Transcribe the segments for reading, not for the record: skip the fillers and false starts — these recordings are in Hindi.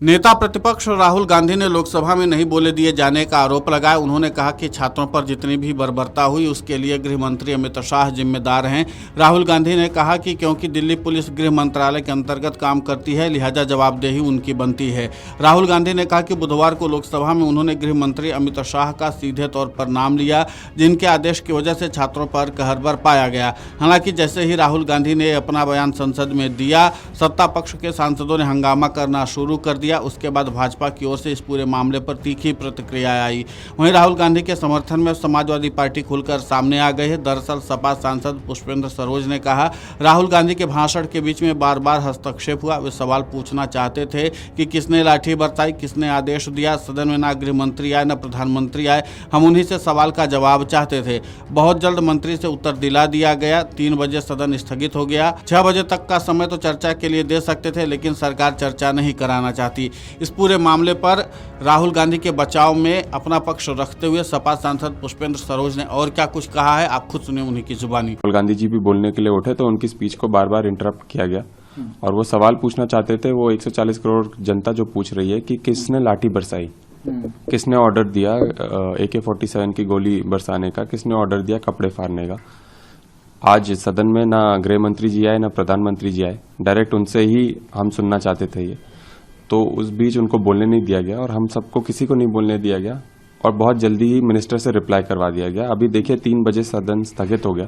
नेता प्रतिपक्ष राहुल गांधी ने लोकसभा में नहीं बोले दिए जाने का आरोप लगाया। उन्होंने कहा कि छात्रों पर जितनी भी बर्बरता हुई उसके लिए गृह मंत्री अमित शाह जिम्मेदार हैं। राहुल गांधी ने कहा कि क्योंकि दिल्ली पुलिस गृह मंत्रालय के अंतर्गत काम करती है, लिहाजा जवाबदेही उनकी बनती है। राहुल गांधी ने कहा कि बुधवार को लोकसभा में उन्होंने गृह मंत्री अमित शाह का सीधे तौर पर नाम लिया, जिनके आदेश की वजह से छात्रों पर कहर बरपाया गया। हालांकि जैसे ही राहुल गांधी ने अपना बयान संसद में दिया, सत्ता पक्ष के सांसदों ने हंगामा करना शुरू कर दिया। उसके बाद भाजपा की ओर से इस पूरे मामले पर तीखी प्रतिक्रिया आई। वहीं राहुल गांधी के समर्थन में समाजवादी पार्टी खुलकर सामने आ गई है। दरअसल सपा सांसद पुष्पेंद्र सरोज ने कहा, राहुल गांधी के भाषण के बीच में बार बार हस्तक्षेप हुआ। वे सवाल पूछना चाहते थे कि किसने लाठी बरसाई, किसने आदेश दिया। सदन में ना गृह मंत्री आए, न प्रधानमंत्री आए। हम उन्हीं से सवाल का जवाब चाहते थे। बहुत जल्द मंत्री से उत्तर दिला दिया गया। 3 बजे सदन स्थगित हो गया। 6 बजे तक का समय तो चर्चा के लिए दे सकते थे, लेकिन सरकार चर्चा नहीं कराना चाहती। इस पूरे मामले पर राहुल गांधी के बचाव में अपना पक्ष रखते हुए सपा सांसद पुष्पेंद्र सरोज ने और क्या कुछ कहा है, आप खुद सुनिए उन्हीं की जुबानी। राहुल गांधी जी भी बोलने के लिए उठे तो उनकी स्पीच को बार बार इंटरप्ट किया गया और वो सवाल पूछना चाहते थे। वो 140 करोड़ जनता जो पूछ रही है कि किसने लाठी बरसाई, किसने ऑर्डर दिया AK-47 की गोली बरसाने का, किसने ऑर्डर दिया कपड़े फाड़ने का। आज सदन में ना गृह मंत्री जी आए, ना प्रधानमंत्री जी आए। डायरेक्ट उनसे ही हम सुनना चाहते थे ये, तो उस बीच उनको बोलने नहीं दिया गया और हम सबको किसी को नहीं बोलने दिया गया और बहुत जल्दी ही मिनिस्टर से रिप्लाई करवा दिया गया। अभी देखिए 3 बजे सदन स्थगित हो गया।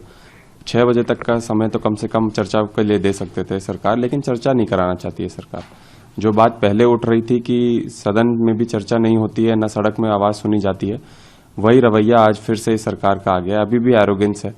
6 बजे तक का समय तो कम से कम चर्चा के लिए दे सकते थे सरकार, लेकिन चर्चा नहीं कराना चाहती है सरकार। जो बात पहले उठ रही थी कि सदन में भी चर्चा नहीं होती है, न सड़क में आवाज सुनी जाती है, वही रवैया आज फिर से सरकार का आ गया। अभी भी एरोगेंस है,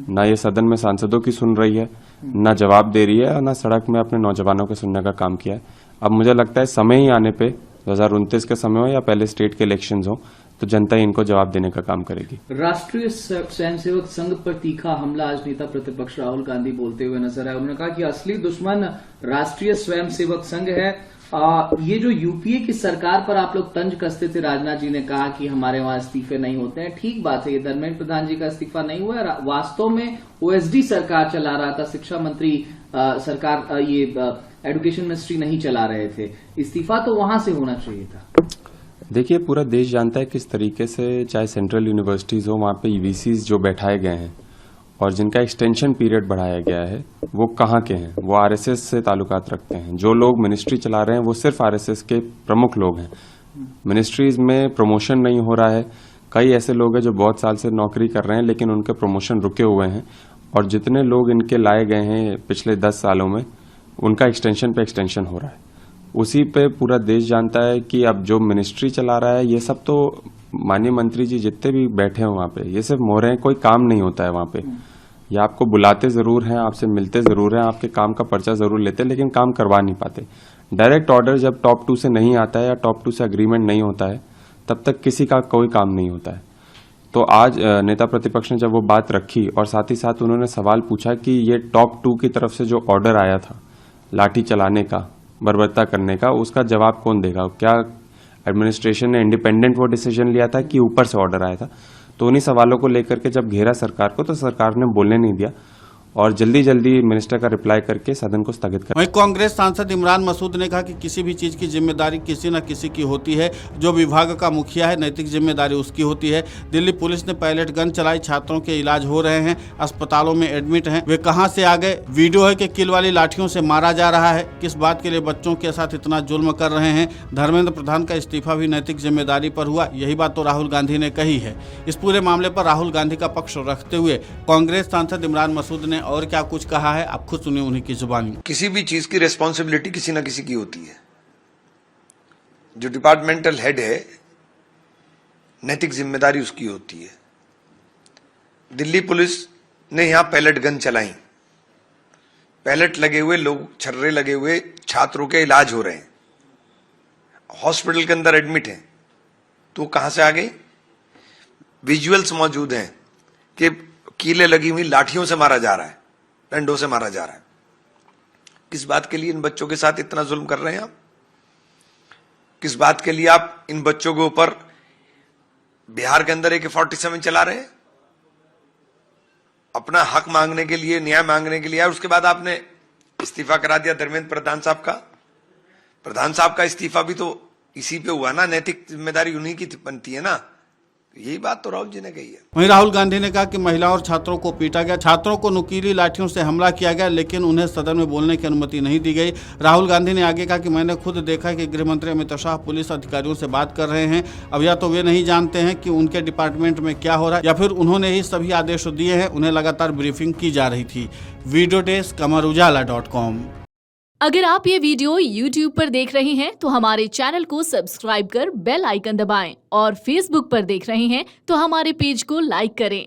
ना ये सदन में सांसदों की सुन रही है, ना जवाब दे रही है और ना सड़क में अपने नौजवानों के सुनने का काम किया है। अब मुझे लगता है समय ही आने पे 2029 के समय हो या पहले स्टेट के इलेक्शंस हो, तो जनता ही इनको जवाब देने का काम करेगी। राष्ट्रीय स्वयंसेवक संघ पर तीखा हमला आज नेता प्रतिपक्ष राहुल गांधी बोलते हुए नजर आए। उन्होंने कहा कि असली दुश्मन राष्ट्रीय स्वयंसेवक संघ है। ये जो यूपीए की सरकार पर आप लोग तंज कसते थे, राजनाथ जी ने कहा कि हमारे वहां इस्तीफे नहीं होते हैं। ठीक बात है, ये धर्मेंद्र प्रधान जी का इस्तीफा नहीं हुआ है। वास्तव में OSD सरकार चला रहा था, शिक्षा मंत्री सरकार ये एजुकेशन मिनिस्ट्री नहीं चला रहे थे। इस्तीफा तो वहां से होना चाहिए था। देखिए, पूरा देश जानता है किस तरीके से, चाहे सेंट्रल यूनिवर्सिटीज हो, वहां पे EVCs जो बैठाए गए हैं और जिनका एक्सटेंशन पीरियड बढ़ाया गया है, वो कहाँ के हैं? वो RSS से ताल्लुकात रखते हैं। जो लोग मिनिस्ट्री चला रहे हैं वो सिर्फ RSS के प्रमुख लोग हैं। मिनिस्ट्रीज में प्रमोशन नहीं हो रहा है। कई ऐसे लोग हैं जो बहुत साल से नौकरी कर रहे हैं लेकिन उनके प्रमोशन रुके हुए हैं और जितने लोग इनके लाए गए हैं पिछले 10 सालों में, उनका एक्सटेंशन पे एक्सटेंशन हो रहा है। उसी पे पूरा देश जानता है कि अब जो मिनिस्ट्री चला रहा है, ये सब तो माननीय मंत्री जी जितने भी बैठे हैं वहां पे, ये सिर्फ मोहरे हैं, कोई काम नहीं होता है वहां पे। ये आपको बुलाते जरूर हैं, आपसे मिलते जरूर हैं, आपके काम का पर्चा जरूर लेते हैं, लेकिन काम करवा नहीं पाते। डायरेक्ट ऑर्डर जब टॉप 2 से नहीं आता है या टॉप 2 से अग्रीमेंट नहीं होता है, तब तक किसी का कोई काम नहीं होता है। तो आज नेता प्रतिपक्ष ने जब वो बात रखी और साथ ही साथ उन्होंने सवाल पूछा कि ये टॉप 2 की तरफ से जो ऑर्डर आया था लाठी चलाने का, बर्बरता करने का, उसका जवाब कौन देगा? क्या एडमिनिस्ट्रेशन ने इंडिपेंडेंट वो डिसीजन लिया था कि ऊपर से ऑर्डर आया था? तो उन्हीं सवालों को लेकर के जब घेरा सरकार को, तो सरकार ने बोलने नहीं दिया और जल्दी जल्दी मिनिस्टर का रिप्लाई करके सदन को स्थगित कर। वहीं कांग्रेस सांसद इमरान मसूद ने कहा कि किसी भी चीज की जिम्मेदारी किसी न किसी की होती है। जो विभाग का मुखिया है, नैतिक जिम्मेदारी उसकी होती है। दिल्ली पुलिस ने पैलेट गन चलाई, छात्रों के इलाज हो रहे हैं, अस्पतालों में एडमिट हैं। वे कहां से आ गए? वीडियो है कि किल वाली लाठियों से मारा जा रहा है। किस बात के लिए बच्चों के साथ इतना जुल्म कर रहे हैं? धर्मेंद्र प्रधान का इस्तीफा भी नैतिक जिम्मेदारी पर हुआ, यही बात तो राहुल गांधी ने कही है। इस पूरे मामले पर राहुल गांधी का पक्ष रखते हुए कांग्रेस सांसद इमरान मसूद ने और क्या कुछ कहा है, आप खुद सुनिए उन्हीं की जुबानी। किसी भी चीज की रिस्पॉन्सिबिलिटी किसी ना किसी की होती है। जो डिपार्टमेंटल हेड है, नैतिक जिम्मेदारी उसकी होती है। दिल्ली पुलिस ने यहां पैलेट गन चलाई, पैलेट लगे हुए लोग, छर्रे लगे हुए छात्रों के इलाज हो रहे हैं, हॉस्पिटल के अंदर एडमिट हैं, तो कहां से आ गई? विजुअल्स मौजूद हैं कि कीलें लगी हुई लाठियों से मारा जा रहा है, डंडों से मारा जा रहा है। किस बात के लिए इन बच्चों के साथ इतना जुल्म कर रहे हैं आप? किस बात के लिए आप इन बच्चों के ऊपर बिहार के अंदर AK-47 चला रहे हैं? अपना हक मांगने के लिए, न्याय मांगने के लिए, और उसके बाद आपने इस्तीफा करा दिया धर्मेंद्र प्रधान साहब का। प्रधान साहब का इस्तीफा भी तो इसी पे हुआ ना, नैतिक जिम्मेदारी उन्हीं की बनती है ना। यही बात तो राहुल जी ने कही है। वहीं राहुल गांधी ने कहा कि महिलाओं और छात्रों को पीटा गया, छात्रों को नुकीली लाठियों से हमला किया गया, लेकिन उन्हें सदन में बोलने की अनुमति नहीं दी गई। राहुल गांधी ने आगे कहा कि मैंने खुद देखा कि गृह मंत्री अमित शाह पुलिस अधिकारियों से बात कर रहे हैं। अब या तो वे नहीं जानते हैं कि उनके डिपार्टमेंट में क्या हो रहा है, या फिर उन्होंने ही सभी आदेश दिए हैं। उन्हें लगातार ब्रीफिंग की जा रही थी। Video desk amarujala.com। अगर आप ये वीडियो YouTube पर देख रहे हैं तो हमारे चैनल को सब्सक्राइब कर बेल आइकन दबाएं और Facebook पर देख रहे हैं तो हमारे पेज को लाइक करें।